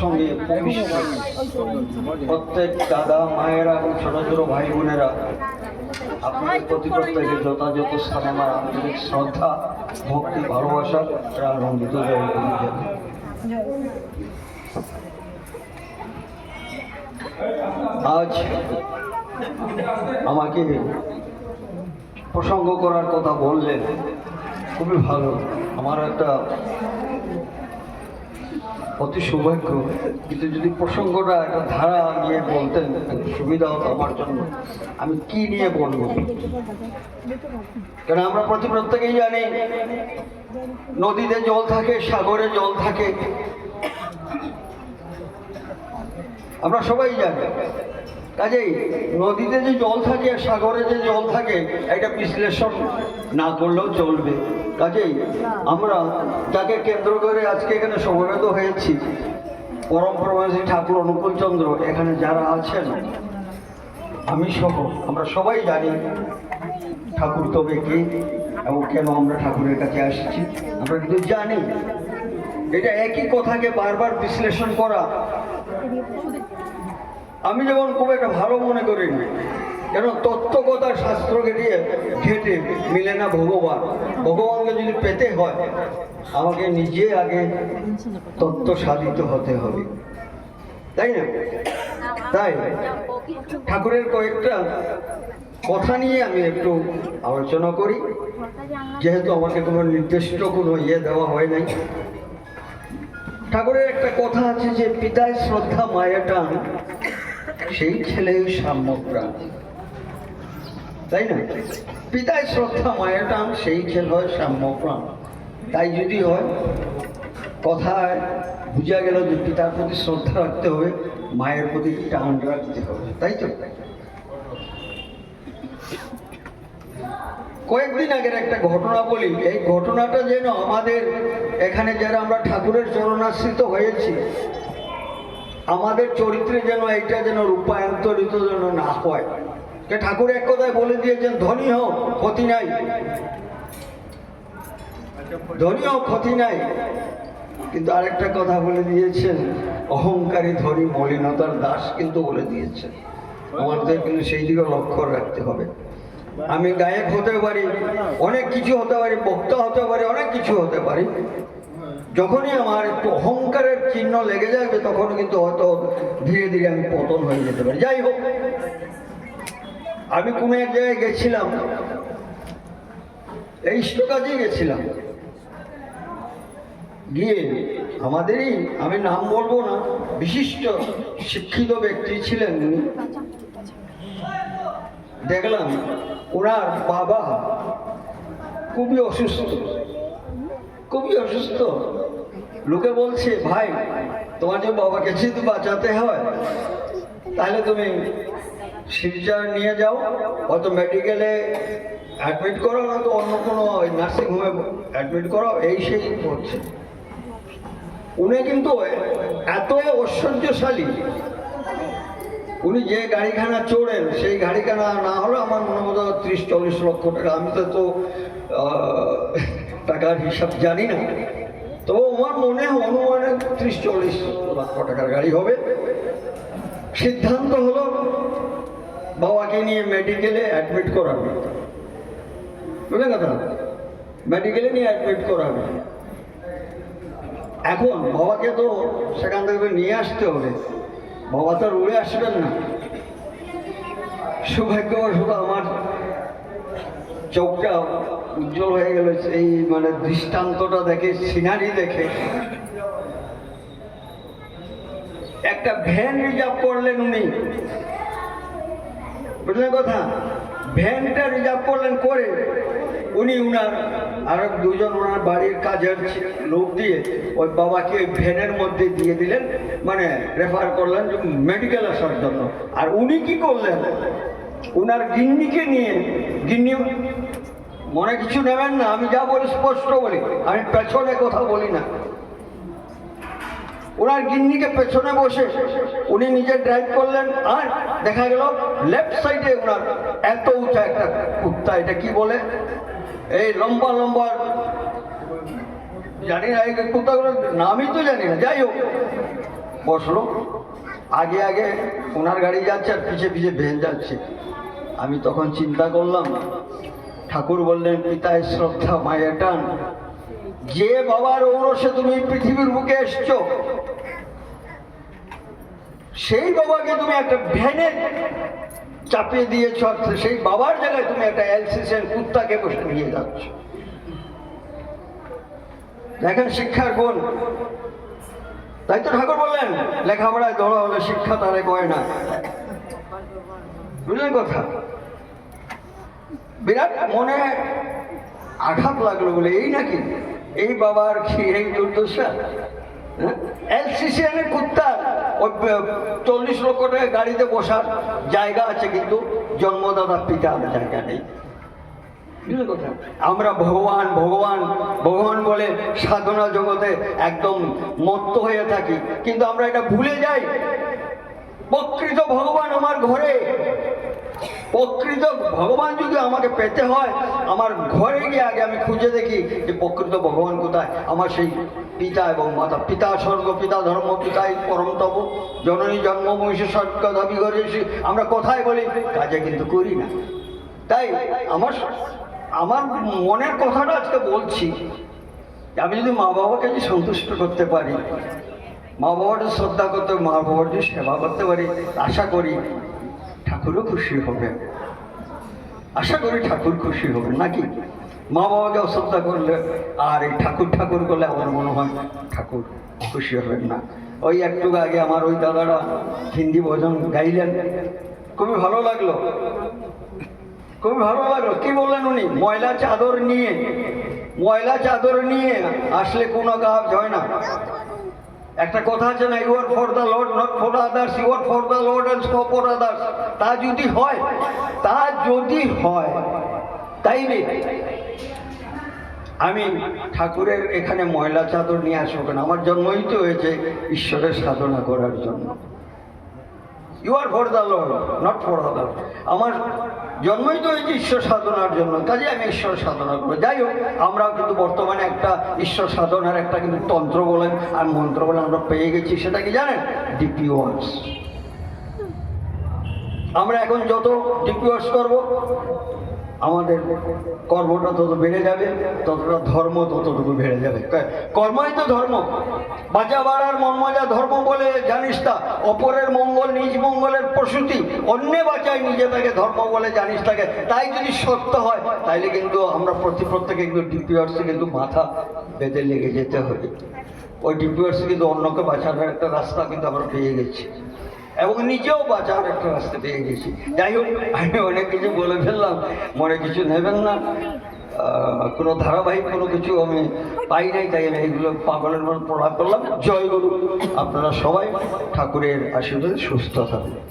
সঙ্গে প্রত্যেক দাদা মায়েরা এবং ছোট ছোট ভাই বোনেরা, আপনাদের প্রতি প্রত্যেকের যথাযথ স্থানে আমার আন্তরিক শ্রদ্ধা, ভক্তি, ভালোবাসা আনন্দিত জয় করি। আজ আমাকে প্রসঙ্গ করার কথা বললেন, খুবই ভালো। আমার একটা অতি সৌভাগ্য, কিন্তু যদি প্রসঙ্গটা একটা ধারা নিয়ে বলতেন সুবিধা হতো আমার জন্য। আমি কি নিয়ে বলবো? কারণ আমরা প্রত্যেকেই জানি নদীতে জল থাকে, সাগরে জল থাকে, আমরা সবাই জানি। কাজেই নদীতে যে জল থাকে আর সাগরে যে জল থাকে, এটা বিশ্লেষণ না করলেও চলবে। কাজেই আমরা যাকে কেন্দ্র করে আজকে এখানে সমবেত হয়েছি, পরম প্রবাসী ঠাকুর অনুকূলচন্দ্র, এখানে যারা আছেন আমি সহ আমরা সবাই জানি ঠাকুর তবে কি এবং কেন আমরা ঠাকুরের কাছে আসছি। আমরা কিন্তু জানি এটা একই কথাকে বারবার বিশ্লেষণ করা আমি যেমন খুব একটা ভালো মনে করি না। কেন তত্ত্বকথা শাস্ত্র ঘেটে মিলে না ভগবান। ভগবানকে যদি পেতে হয় আমাকে নিজে আগে তত্ত্ব সাধিত হতে হবে, তাই না? তাই ঠাকুরের কয়েকটা কথা নিয়ে আমি একটু আলোচনা করি, যেহেতু আমাকে কোনো নির্দিষ্ট কোনো দেওয়া হয় নাই। ঠাকুরের একটা কথা আছে যে পিতায় শ্রদ্ধা মায়ের টান, সেই ছেলে সাম্যপ্রাণ, তাই না? পিতায় শ্রদ্ধা মায়ের টান, সেই ছেলে হয় সাম্যপ্রাণ। তাই যদি হয় কথায় বুঝা গেল যে পিতার প্রতি শ্রদ্ধা রাখতে হবে, মায়ের প্রতি টান রাখতে হবে, তাই তো? কয়েকদিন আগের একটা ঘটনা বলি। এই ঘটনাটা যেন আমাদের এখানে যারা আমরা ঠাকুরের চরণাশ্রিত হয়েছি, আমাদের চরিত্রে যেন এইটা যেন রূপান্তরিত যেন না হয়। ঠাকুর এক কথায় বলে দিয়েছেন, ধনী হোক ক্ষতি নাই, ধনী হোক ক্ষতি নাই। কিন্তু আরেকটা কথা বলে দিয়েছেন, অহংকারী ধনী মলিনতার দাস কিন্তু বলে দিয়েছেন। আমাদের কিন্তু সেই দিকে লক্ষ্য রাখতে হবে। আমি গায়ক হতে পারি, অনেক কিছু হতে পারি, বক্তা হতে পারি, অনেক কিছু হতে পারি। যখনই আমার একটু অহংকারের চিহ্ন লেগে যাবে তখন কিন্তু হয়তো ধীরে ধীরে আমি পতন হয়ে যেতে পারি। যাই হোক, আমি কোনো এক জায়গায় গেছিলাম, এই কাজে গেছিলাম। গিয়ে আমাদেরই, আমি নাম বলবো না, বিশিষ্ট শিক্ষিত ব্যক্তি ছিলেন উনি। দেখলাম ওনার বাবা খুবই অসুস্থ, খুবই অসুস্থ। লোকে বলছে, ভাই তোমার যে বাবাকে যদি বাঁচাতে হয় তাহলে তুমি শিলচর নিয়ে যাও, হয়তো মেডিকেলে অ্যাডমিট করো, না তো অন্য কোনো নার্সিংহোমে অ্যাডমিট করো, এই সেই করছে। উনি কিন্তু এত ঐশ্বর্যশালী, উনি যে গাড়িখানা চড়েন সেই গাড়িখানা না হলে আমার মনে হয় 30-40 লক্ষ টাকা। আমি তো টাকার হিসাব জানি না, তবে আমার মনে হয় অনুমানে 30-40 লক্ষ টাকার গাড়ি হবে। সিদ্ধান্ত হলো বাবাকে নিয়ে মেডিকেলে অ্যাডমিট করাবে, বুঝলেন কথা? মেডিকেলে নিয়ে অ্যাডমিট করাবে। এখন বাবাকে তো সেখান থেকে নিয়ে আসতে হবে, বাবা তো উড়ে আসবেন না। সৌভাগ্যবশত আমার চোখটা উজ্জ্বল হয়ে গেল এই মানে দৃষ্টান্তটা দেখে, সিনারি দেখে। একটা ভ্যান রিজার্ভ করলেন উনি, বুঝলেন কথা? ভ্যানটা রিজার্ভ করলেন, করে উনি উনার আর দুজন ওনার বাড়ির কাজের লোক দিয়ে ওই বাবাকে ওই ভ্যানের মধ্যে দিয়ে দিলেন, মানে রেফার করলেন মেডিকেল আসার জন্য। আর উনি কি করলেন, উনার গিন্নিকে নিয়ে, গিন্নি মনে কিছু নেবেন না, আমি যা বলি স্পষ্ট বলি, আমি পেছনে কথা বলি না। ওনার গিন্নিকে পেছনে বসে উনি নিজে ড্রাইভ করলেন, আর দেখা গেল লেফট সাইডে ওনার এত উঁচা একটা কুত্তা, এটা কি বলে, এই লম্বা লম্বা, জানি না এই কুত্তাগুলোর নামই তো জানি না, যাই হোক বসলো, আগে আগে ওনার গাড়ি যাচ্ছে আর পিছে পিছে ভ্যান যাচ্ছে। আমি তখন চিন্তা করলাম, ঠাকুর বললেন পিতায় শ্রদ্ধা মায়ের টান, যে বাবার ঔরসে তুমি পৃথিবীর বুকে এসছো সেই বাবাকে তুমি একটা ভ্যানে চাপিয়ে দিয়েছ, সেই বাবার জায়গায় তুমি একটা এলসিসের কুত্তাকে বসে নিয়ে যাচ্ছ। দেখেন শিক্ষার গুণ। তাই তো ঠাকুর বললেন লেখাপড়ায় ধরা হলে শিক্ষা তারে কয় না। বুঝলেন কথা? বিরাট মনে আঘাত লাগলো বলে এই নাকি এই বাবার কি এই দুর্দশা? এলসিসিএনের কুত্তা 40 লক্ষ টাকা গাড়িতে বসার জায়গা আছে, কিন্তু জন্মদাতা পিতার জায়গা নেই। আমরা ভগবান ভগবান ভগবান বলে সাধনা জগতে একদম মত্ত হয়ে থাকি, কিন্তু আমরা এটা ভুলে যাই প্রকৃত ভগবান আমার ঘরে। প্রকৃত ভগবান যদি আমাকে পেতে হয়, আমার ঘরে গিয়ে আগে আমি খুঁজে দেখি যে প্রকৃত ভগবান কোথায়। আমার সেই পিতা এবং মাতা, পিতা স্বর্গ পিতা ধর্ম পিতাই পরম তব, জননী জন্মভূমি স্বর্গ দাবি করেছি। আমরা কোথায় বলি, কাজে কিন্তু করি না। তাই আমার মনের কথাটা আজকে বলছি, আমি যদি মা বাবাকে যদি সন্তুষ্ট করতে পারি, মা বাবাকে শ্রদ্ধা করতে, মা বাবার যদি সেবা করতে পারি, আশা করি ঠাকুরও খুশি হবে। আশা করি ঠাকুর খুশি হবে নাকি? মা বাবাকে অশ্রদ্ধা করলে আর এই ঠাকুর ঠাকুর করলে আমার মনে হয় ঠাকুর খুশি হবেন না। ওই একটু আগে আমার ওই দাদারা হিন্দি ভজন গাইলেন, খুবই ভালো লাগলো, খুবই ভালো লাগলো। কি বললেন উনি? ময়লা চাদর নিয়ে আসলে কোনো কাজ হয় না। একটা কথা আছে না, you are for the Lord not for others, you are for the Lord and stop for others. তা যদি হয় তাই রে আমি ঠাকুরের এখানে ময়লা চাদর নিয়ে আসবো কেন? আমার জন্মই তো হয়েছে ঈশ্বরের সাধনা করার জন্য। You are for the Lord not for others, আমার জন্মই তো হয়েছে ঈশ্বর সাধনার জন্য, কাজে আমি ঈশ্বর সাধনা করবো। যাই হোক, আমরাও কিন্তু বর্তমানে একটা ঈশ্বর সাধনার একটা কিন্তু তন্ত্র বলেন আর মন্ত্র বলেন আমরা পেয়ে গেছি। সেটা কি জানেন? ডিপি ওয়ার্ডস। আমরা এখন যত ডিপি ওয়ার্ডস করবো, আমাদের কর্মটা তত বেড়ে যাবে, ততটা ধর্ম ততটুকু বেড়ে যাবে। কর্মই তো ধর্ম। বাঁচা বাড়ার মন মজা ধর্ম বলে জানিস তা, অপরের মঙ্গল নিজ মঙ্গলের প্রসূতি, অন্যে বাঁচায় নিজে তাকে ধর্ম বলে জানিস তাকে। তাই যদি সত্য হয় তাইলে কিন্তু আমরা প্রত্যেকে কিন্তু ডিপিওয়ার্সে কিন্তু মাথা বেঁধে লেগে যেতে হবে। ওই ডিপিওয়ার্সে কিন্তু অন্যকে বাঁচানোর একটা রাস্তা কিন্তু আমরা পেয়ে গেছি এবং নিজেও বাঁচার একটা রাস্তা পেয়ে গেছি। যাই হোক, আমি অনেক কিছু বলে ফেললাম, মনে কিছু নেবেন না। কোনো ধারাবাহিক কোনো কিছু আমি পাই নাই, তাই আমি এইগুলো পাগলের মতো পড়া করলাম। জয় গুরু। আপনারা সবাই ঠাকুরের আশীর্বাদে সুস্থ থাকবেন।